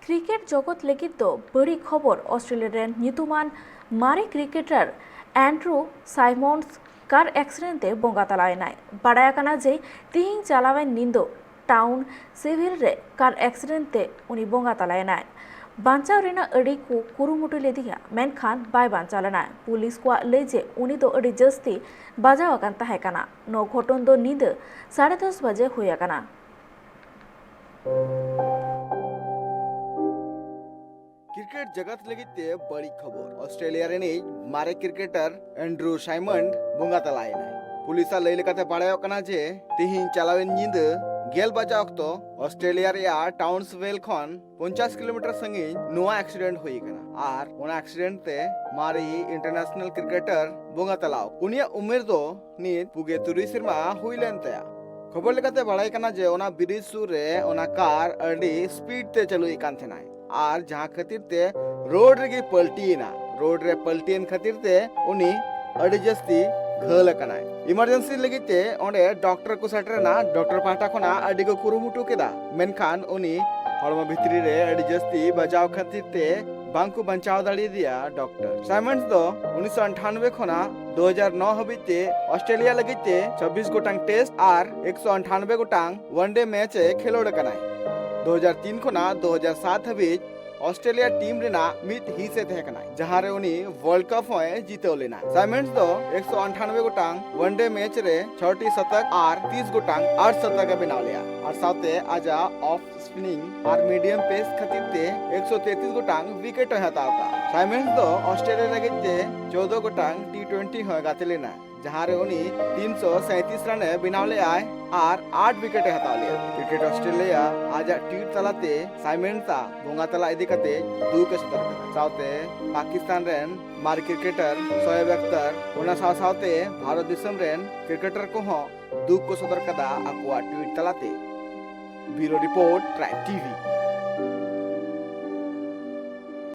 Cricket जगत लगी तो बड़ी खबर ऑस्ट्रेलिया ᱧᱩᱛᱩᱢᱟᱱ मारे cricketer Andrew Simons car accident ते बोंगा तलायनाय बाडाय काना जे तिहिं चालावेन निंदो टाउन सिविल रे कार एक्सीडेंट ते उनी बोंगा तलायनाय बांचाव रेना अड़ी को कुरुमुटु लेदिया मेनखान बाय बांचाव लेना पुलिस को लय जे उनी दो अड़ी जस्ती बाजाव अकान ताहे काना नो घटन दो नींद 10:30 बजे हुई अकाना। क्रिकेट जगत लगिते बड़ी खबर ऑस्ट्रेलिया रे मारे क्रिकेटर एंड्रू साइमंड बोंगा तलायना पुलिस लय लेकाते बाड़ायो कना जे तिहिं चालावेन नींद गेल बजा अक्तो ऑस्ट्रेलिया रे टाउन्सवेल खन 50 किलोमीटर संगी नोआ एक्सीडेंट हुई कना आर ओना एक्सीडेंट ते मारी इंटरनेशनल क्रिकेटर बोंगा तलाव उनिया उमेर दो नीत पुगे 30 सिरमा हुई लेन तया खबर लेकाते बाड़ाय कना जे ओना ब्रिज सुर रे ओना कार अडी स्पीड ते चलुई कान थेनाय आर जहाँ खातिर ते रोड रे पलटीना रोड रे पलटीन खातिर ते उनी अड़ी जस्ती घल कनाय इमरजेंसी लगी ते ओंडे डॉक्टर को सेटरना डॉक्टर पाटा खना अड़ी को कुरुमुटु केदा मेनखान उनी हड़मा भितरी रे अड़ी जस्ती बचाव खातिर ते बांकु बचाव दाड़ी दिया डॉक्टर साइमंस दो 1998 खना 2009 हबिते ऑस्ट्रेलिया लगी ते 26 गोटांग टेस्ट आर 198 गोटांग वनडे मैच खेलोड़ कनाय 2003 खना 2007 हबीज ऑस्ट्रेलिया टीम रेना मित हिस्से तहकना जहां रे उनी वर्ल्ड कप होए जीतो लेना साइमंस दो 198 गोटांग वनडे मैच रे 6टी शतक आर 30 गोटांग 8 शतक बनाव लिया और साथे आजा ऑफ स्पिनिंग और मीडियम पेस खातिर ते 133 गोटांग विकेट हतावता साइमंस दो ऑस्ट्रेलिया लगे ते 14 गोटांग टी20 होए गाते लेना जहां रे उनी 337 रन बनाव ले आए और 8 विकेट हताव लिया क्रिकेट ऑस्ट्रेलिया आजा ट्वीट तलाते साइमंसा बोंगा तला इदी कते दुख सतर्क साथे पाकिस्तान रेन मार क्रिकेटर शोएब अख्तर ओना साथे भारत दिसम रेन क्रिकेटर को हो दुख को सतर्कता अकुआ ट्वीट तलाते ब्यूरो रिपोर्ट ट्राइब टीवी।